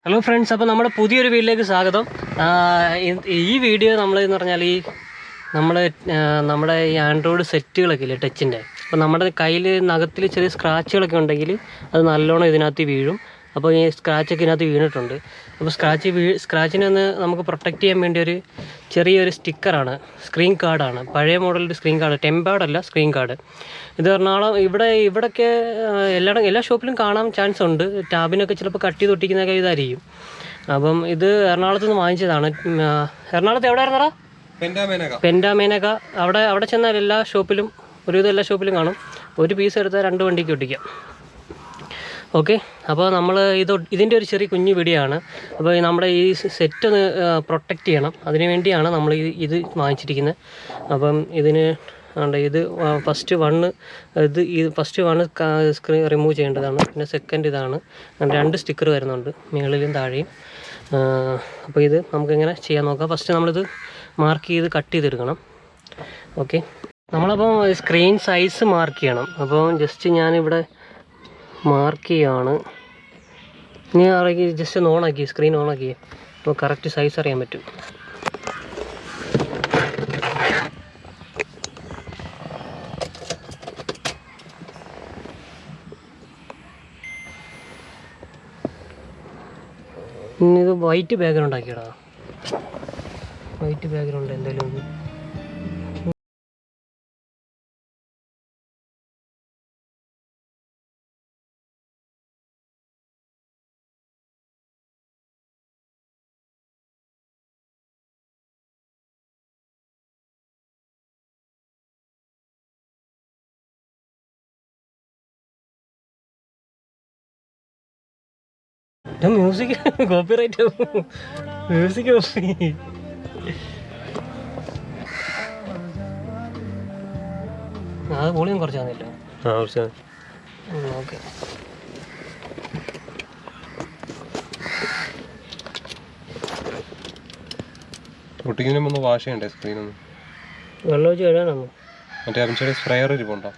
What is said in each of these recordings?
Hello friends, അപ്പോൾ നമ്മുടെ പുതിയൊരു വീഡിയോയിലേക്ക് സ്വാഗതം. ഈ വീഡിയോ നമ്മളെന്ന് പറഞ്ഞാൽ നമ്മുടെ ഈ ആൻഡ്രോയിഡ് സെറ്റുകളൊക്കെ ഇല്ലേ, ടച്ചിൻ്റെ. അപ്പോൾ നമ്മുടെ കയ്യിൽ നഖത്തിൽ ചെറിയ സ്ക്രാച്ചുകളൊക്കെ ഉണ്ടെങ്കിൽ അത് നല്ലോണം ഇതിനകത്ത് വീഴും. അപ്പോൾ ഈ സ്ക്രാച്ചൊക്കെ ഇതിനകത്ത് വീണിട്ടുണ്ട്. അപ്പോൾ സ്ക്രാച്ചിനെ ഒന്ന് നമുക്ക് പ്രൊട്ടക്റ്റ് ചെയ്യാൻ വേണ്ടി ഒരു ചെറിയൊരു സ്റ്റിക്കറാണ്, സ്ക്രീൻ കാർഡാണ്, പഴയ മോഡലിൻ്റെ സ്ക്രീൻ കാർഡ്, ടെമ്പാർഡല്ല, സ്ക്രീൻ കാർഡ്. ഇത് എറണാകുളം ഇവിടെയൊക്കെ എല്ലാ ഷോപ്പിലും കാണാൻ ചാൻസ് ഉണ്ട്. ടാബിനൊക്കെ ചിലപ്പോൾ കട്ട് ചെയ്ത് ഒട്ടിക്കുന്നതൊക്കെ ഇതായിരിക്കും. അപ്പം ഇത് എറണാകുളത്ത് നിന്ന് വാങ്ങിച്ചതാണ്. എറണാകുളത്ത് എവിടെ ആയിരുന്നടാ? പെൻഡാമേനക. അവിടെ ചെന്നാൽ എല്ലാ ഷോപ്പിലും, ഒരുവിധം എല്ലാ ഷോപ്പിലും കാണും. ഒരു പീസ് എടുത്താൽ 2 വണ്ടിക്ക് ഒട്ടിക്കാം. ഓക്കെ, അപ്പോൾ നമ്മൾ ഇതിൻ്റെ ഒരു ചെറിയ കുഞ്ഞു വീഡിയോ ആണ്. അപ്പോൾ നമ്മുടെ ഈ സെറ്റ് ഒന്ന് പ്രൊട്ടക്റ്റ് ചെയ്യണം, അതിന് വേണ്ടിയാണ് നമ്മൾ ഇത് വാങ്ങിച്ചിരിക്കുന്നത്. അപ്പം ഇതിന് ഇത് ഫസ്റ്റ് വണ്ണ് സ്ക്രീൻ റിമൂവ് ചെയ്യേണ്ടതാണ്. പിന്നെ സെക്കൻഡ് ഇതാണ്. 2 സ്റ്റിക്കർ വരുന്നുണ്ട്, മുകളിലും താഴെയും. അപ്പോൾ ഇത് നമുക്കെങ്ങനെ ചെയ്യാൻ നോക്കാം. ഫസ്റ്റ് നമ്മളിത് മാർക്ക് ചെയ്ത് കട്ട് ചെയ്തെടുക്കണം. ഓക്കെ, നമ്മളപ്പോൾ സ്ക്രീൻ സൈസ് മാർക്ക് ചെയ്യണം. അപ്പോൾ ജസ്റ്റ് ഞാനിവിടെ മാർക്ക് ചെയ്യാണ്. ഇനി അറിയാം, ജസ്റ്റ് ഒന്ന് ഓണാക്കി, സ്ക്രീൻ ഓണാക്കി. അപ്പോൾ കറക്റ്റ് സൈസ് അറിയാൻ പറ്റും. ഇനി ഇത് വൈറ്റ് ബാക്ക്ഗ്രൗണ്ട് ആക്കിയടാ. വൈറ്റ് ബാക്ക്ഗ്രൗണ്ട് എന്തായാലും മ്യൂസിക് കോപ്പിറൈറ്റ് ആവും. മ്യൂസിക് അത് വോളിയം കുറച്ചാന്നില്ല. ഓക്കെ, ഒട്ടിക്കുന്നതിന് വാഷ് ചെയ്യണ്ടേ സ്ക്രീനൊന്ന്? വെള്ളം ഒഴിച്ച് കഴുകാനാണോ? മറ്റേ അഭിഷേക സ്പ്രേയർ ഇരിപ്പുണ്ടോ?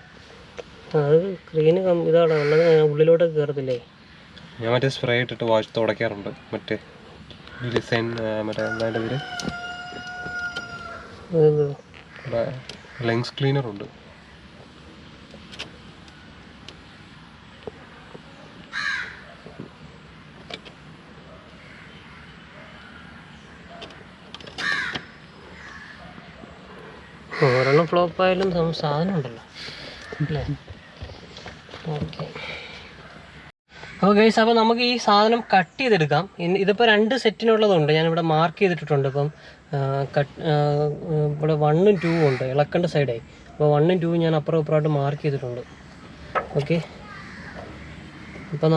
അത് സ്ക്രീന് ഇതാണ് ഉള്ളത്, ഉള്ളിലോട്ടൊക്കെ കയറത്തില്ലേ? ഞാൻ മറ്റേ സ്പ്രേ ഇട്ടിട്ട് വാഷ് തുടയ്ക്കാറുണ്ട്. മറ്റേ ഡിസൈൻ മറ്റേ എന്താ പേര്, ലെൻസ് ക്ലീനറുണ്ട്. ഒരെണ്ണം ഫ്ലോപ്പായാലും സാധനം ഉണ്ടല്ലോ അല്ലേ? ഓക്കെ ഗൈസ്, അപ്പോൾ നമുക്ക് ഈ സാധനം കട്ട് ചെയ്തെടുക്കാം. ഇതിപ്പോൾ 2 സെറ്റിനുള്ളതുണ്ട്, ഞാനിവിടെ മാർക്ക് ചെയ്തിട്ടുണ്ട്. ഇപ്പം ഇവിടെ 1ഉം 2ഉം ഉണ്ട്, ഇളക്കേണ്ട സൈഡായി. അപ്പോൾ 1ഉം 2ഉം ഞാൻ അപ്പുറം ഇപ്പുറമായിട്ട് മാർക്ക് ചെയ്തിട്ടുണ്ട്. ഓക്കെ, അപ്പോൾ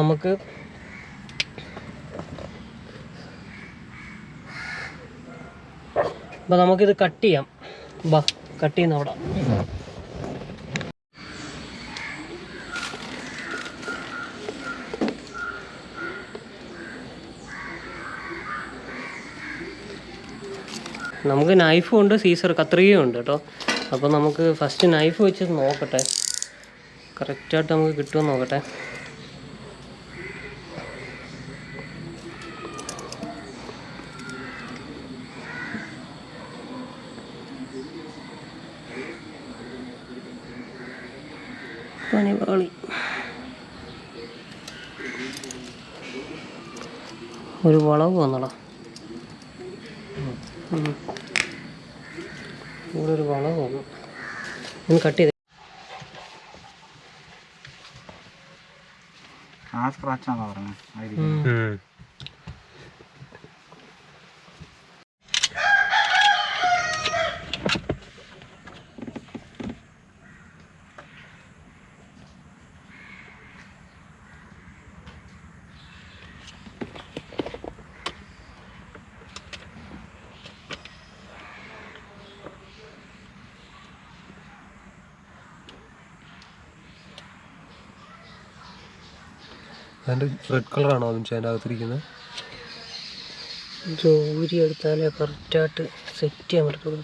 നമുക്കിത് കട്ട് ചെയ്യാം. കട്ട് ചെയ്യുന്ന അവിടെ നമുക്ക് നൈഫും ഉണ്ട്, സീസർ കത്രികയും ഉണ്ട് കേട്ടോ. അപ്പോൾ നമുക്ക് ഫസ്റ്റ് നൈഫ് വെച്ച് നോക്കട്ടെ, കറക്റ്റായിട്ട് നമുക്ക് കിട്ടുമെന്ന് നോക്കട്ടെ. പണിപാളി. ഒരു വളവ് വന്നടാ, ഇവിടെ ഒരു വളവ് വന്നു. ഒന്ന് കട്ട് ചെയ്ത് സ്ക്രാച്ചാണോ പറഞ്ഞത്? അതിൻ്റെ റെഡ് കളറാണോ അതും അതിൻ്റെ അകത്തിരിക്കുന്നത്? ജോലി എടുത്താലേ കറക്റ്റായിട്ട് സെറ്റ് ചെയ്യാൻ പറ്റത്തുള്ളൂ.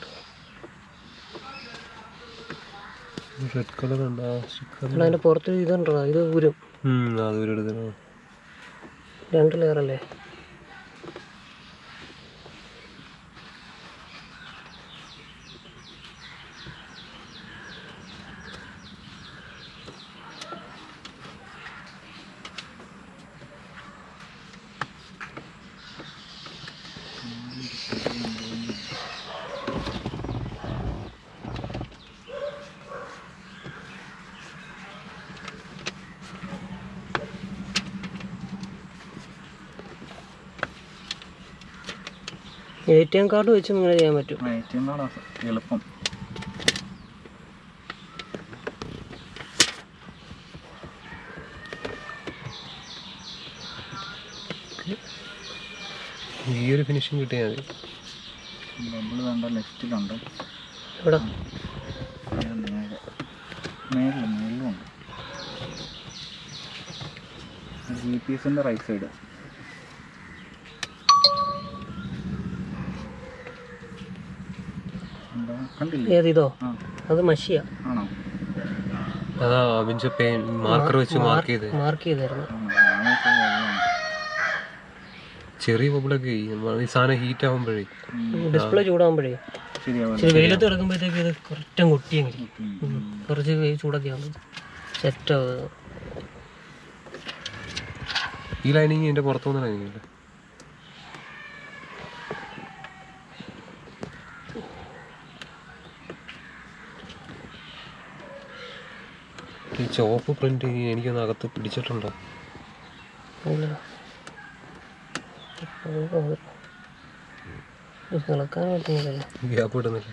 റെഡ് കളർ ഉണ്ട്. അതിൻ്റെ പുറത്ത് ഇതുണ്ടോ, ഇത് ഊരും. അത് ഊരെടുക്കണം. 2 ലെയറല്ലേ? ATM കാർഡ് വെച്ച് ഇങ്ങനെ ചെയ്യാൻ പറ്റും. ATM കാർഡ് എളുപ്പം. ഈ ഒരു ഫിനിഷിങ് കിട്ടിയാൽ മതി. നമ്മൾ വേണ്ട ലെഫ്റ്റിലുണ്ട്. ഇവിടെ മേളിലുണ്ട്. GPS-ന്റെ റൈറ്റ് സൈഡ്. ഏതിതോ? അത് മഷിയാ. ആണോ? അതാ മാർക്കർ വെച്ച് മാർക്ക് ചെയ്തായിരുന്നു. ചെറിയ ബബിളൊക്കെ ഈ സാധനം ഹീറ്റ് ആകുമ്പോഴേ ഡിസ്പ്ലേ ചൂടാകുമ്പോഴേ വെയിലത്ത് കിടക്കുമ്പോഴത്തേക്ക് ഇത് കുറച്ചും കുട്ടിയെങ്കിൽ കുറച്ച് ചൂടൊക്കെ ആകുമ്പോൾ സെറ്റാവുക. ഈ ലൈനിങ് എൻ്റെ പുറത്തുനിന്ന് ലൈനിങ് ഈ ചോപ്പ് പ്രിന്റ് എനിക്കൊന്ന് അകത്ത് പിടിച്ചിട്ടുണ്ടോ? ഗ്യാപ്പ് ഇടുന്നില്ല,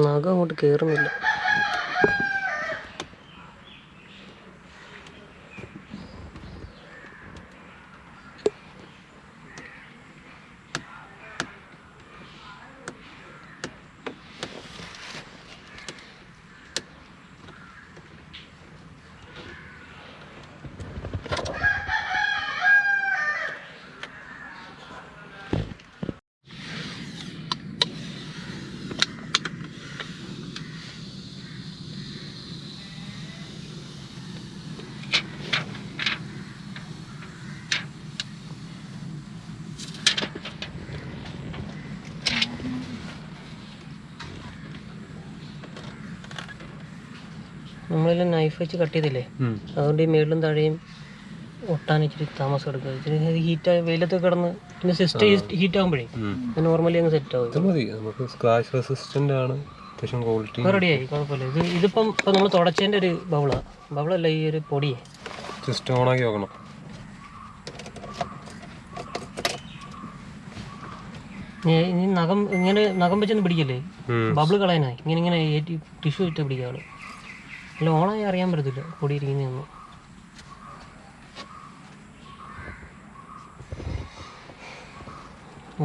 നഖം അങ്ങോട്ട് കയറുന്നില്ല. നമ്മളെല്ലാം നൈഫ് വെച്ച് കട്ട് ചെയ്തില്ലേ, അതുകൊണ്ട് ഈ മേളിലും താഴെയും ഒട്ടാൻ ഇച്ചിരി താമസം എടുക്കുക. ഇച്ചിരി ഹീറ്റ് വെയിലത്ത് കിടന്ന് പിന്നെ സിസ്റ്റം ഹീറ്റ് ആകുമ്പോഴേ നോർമലി അങ്ങ് സെറ്റ് ആവും. നമുക്ക് സ്ക്രാച്ച് റെസിസ്റ്റന്റ് ആണ്, അത്യാവശ്യം ക്വാളിറ്റി. റെഡിയായി, കുഴപ്പമില്ല. ഇതിപ്പം നമ്മൾ തുടച്ചതിൻ്റെ ഒരു ബബിളല്ല, ഈ ഒരു പൊടിയെ ജസ്റ്റ് ഓണാക്കി നോക്കണം. ഇനി നഖം വെച്ചൊന്ന് പിടിക്കല്ലേ, ബബിൾ കളയാനായി ഇങ്ങനെ ടിഷ്യൂ ഇട്ട് പിടിക്കാണ്. അല്ല ഓണായി അറിയാൻ പറ്റത്തില്ല പൊടി ഇരിക്കുന്നതൊന്നും.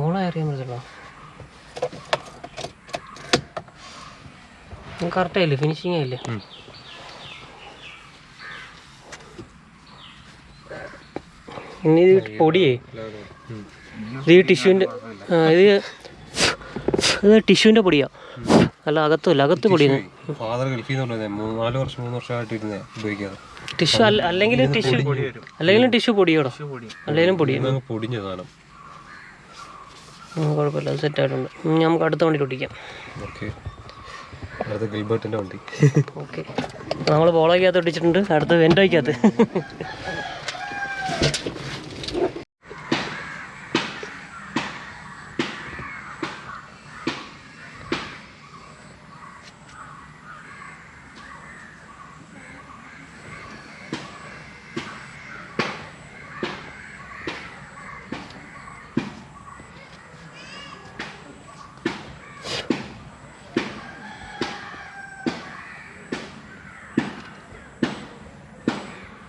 ഓണായി അറിയാൻ പറ്റത്തില്ല. കറക്റ്റായില്ലേ, ഫിനിഷിങ് ആയില്ലേ? ഇനി ഇത് പൊടിയേ, ഇത് ഈ ടിഷ്യൂവിൻ്റെ ഇത് ടിഷ്യൂവിൻ്റെ പൊടിയാ, അല്ല അകത്ത് പൊടിയാണ്. ടിഷ്യൂ അല്ലെങ്കിൽ ടിഷ്യൂ പൊടിയോടോ, അല്ലെങ്കിലും പൊടിയാണ്. കുഴപ്പമില്ല, അത് സെറ്റായിട്ടുണ്ട്. നമുക്ക് അടുത്ത വണ്ടി ഒട്ടിക്കാം. ഓക്കെ, നമ്മൾ ബോളയ്ക്കകത്ത് ഒട്ടിച്ചിട്ടുണ്ട്, അടുത്ത വെൻഡോയ്ക്കകത്ത്.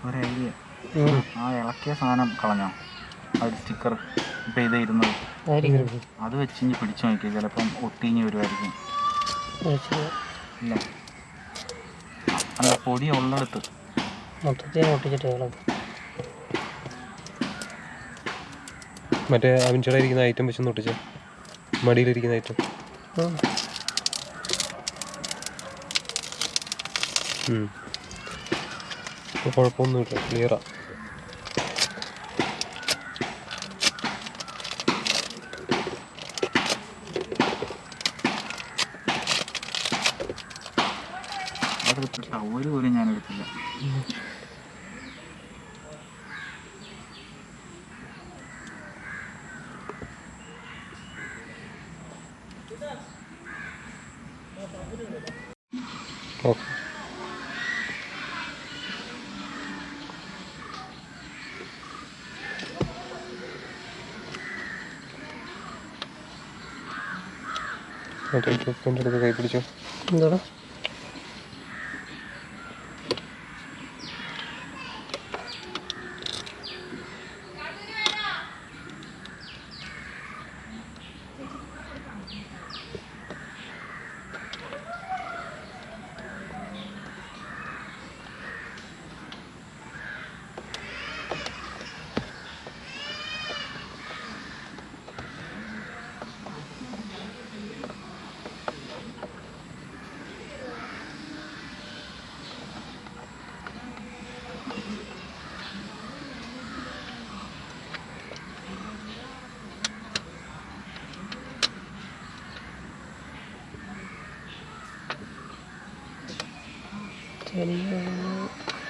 ഒരു ഐഡിയ, ആ ഇളക്കിയ സാധനം കളഞ്ഞോ, ആ സ്റ്റിക്കർ ഇപ്പം ഇത് ഇരുന്നത്, അത് വെച്ച് ഇനി പിടിച്ചു നോക്കി, ചിലപ്പം ഒട്ടിഞ്ഞ് വരുമായിരിക്കും. ഇല്ല, അല്ല പൊടി ഉള്ളിടത്ത് മൊത്തത്തിൽ ഒട്ടിച്ചിട്ട് മറ്റേ അവൻ്റെ ഇരിക്കുന്ന ഐറ്റം വെച്ചൊന്ന് ഒട്ടിച്ച, മടിയിലിരിക്കുന്ന ഐറ്റം. കുഴപ്പമൊന്നുമില്ല, ക്ലിയറാ. ഒരു പോലും ഞാൻ എടുത്തില്ല. ഓക്കെ, എക്യുപ്മെൻ്റ് എടുത്ത് കൈ പിടിച്ചു. എന്താടാ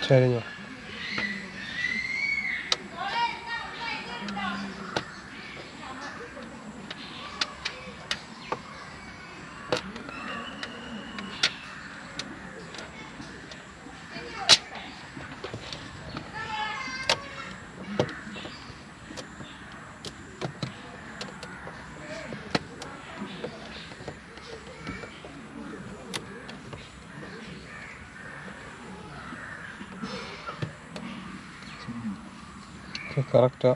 ചരിഞ്ഞോ? കറക്റ്റാ.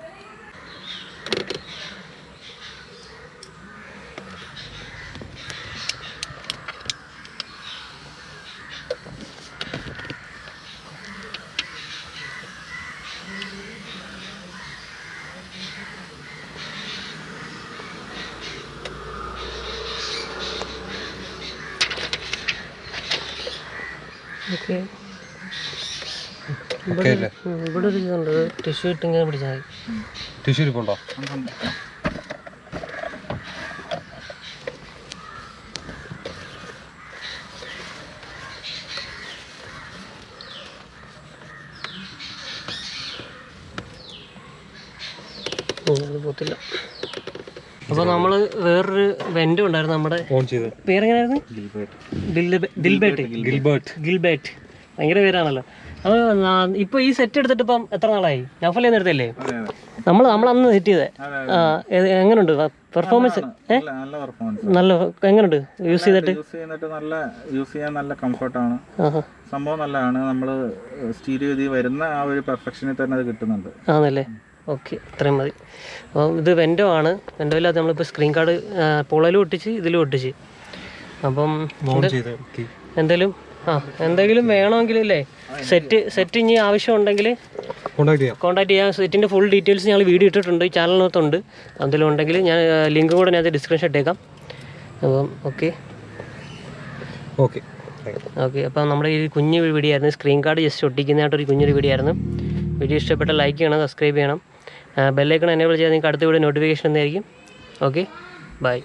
ഓക്കെ. ഓക്കെ അല്ലേ? ഇവിടെ ഒരു ഇതുണ്ട്, ടിഷ്യൂ ഇട്ട് ഇങ്ങനെ പിടിച്ചാൽ മതി. ടിഷ്യൂ ഇരിപ്പുണ്ടോ? അത് പോത്തില്ല. അപ്പോൾ നമ്മൾ വേറൊരു വെൻ്റും ഉണ്ടായിരുന്നു നമ്മുടെ. ഓൺ ചെയ്ത് പേരെങ്ങനെയായിരുന്നു? ഗിൽബേർട്ട്. ഭയങ്കര പേരാണല്ലോ. അപ്പോൾ ഇപ്പോൾ ഈ സെറ്റ് എടുത്തിട്ട് ഇപ്പം എത്ര നാളായി? നഫലിൽ എടുത്തല്ലേ? നമ്മൾ അന്ന് സെറ്റ് ചെയ്തേ. എങ്ങനെയുണ്ട് പെർഫോമൻസ്? നല്ല എങ്ങനെയുണ്ട് യൂസ് ചെയ്തിട്ട്? യൂസ് ചെയ്യാൻ നല്ല കംഫർട്ടാണ്. സംഭവം നല്ലതാണ്. നമ്മൾ സ്റ്റീരിയോ ഇതിൽ വരുന്ന ആ ഒരു പെർഫെക്ഷനിൽ തന്നെ അത് കിട്ടുന്നുണ്ട്. ആണല്ലേ? ഓക്കെ, ഇത്രയും മതി. അപ്പം ഇത് വെൻഡോ ആണ്. വെൻഡോയിലകത്ത് നമ്മളിപ്പോൾ സ്ക്രീൻ കാർഡ് പുളയിലും ഒട്ടിച്ച് ഇതിലും ഒട്ടിച്ച്. അപ്പം എന്തെങ്കിലും വേണമെങ്കിൽ അല്ലേ സെറ്റ് ഇനി ആവശ്യമുണ്ടെങ്കിൽ കോൺടാക്ട് ചെയ്യാം. സെറ്റിൻ്റെ ഫുൾ ഡീറ്റെയിൽസ് ഞങ്ങൾ വീഡിയോ ഇട്ടിട്ടുണ്ട്, ഈ ചാനലിനകത്തുണ്ട്. എന്തെങ്കിലും ഉണ്ടെങ്കിൽ ഞാൻ ലിങ്ക് കൂടെ ഞാൻ ഡിസ്ക്രിപ്ഷൻ ഇട്ടേക്കാം. അപ്പം ഓക്കെ. അപ്പം നമ്മുടെ ഈ കുഞ്ഞു വീഡിയോ ആയിരുന്നു, സ്ക്രീൻ കാർഡ് ജസ്റ്റ് ഒട്ടിക്കുന്നതായിട്ടൊരു കുഞ്ഞൊരു വീഡിയോ ആയിരുന്നു. വീഡിയോ ഇഷ്ടപ്പെട്ട ലൈക്ക് ചെയ്യണം, സബ്സ്ക്രൈബ് ചെയ്യണം, ബെല്ലൈക്കൺ എനേബിൾ ചെയ്താൽ നിങ്ങൾക്ക് അടുത്ത വീഡിയോ നോട്ടിഫിക്കേഷൻ എന്തായിരിക്കും. Okay, by.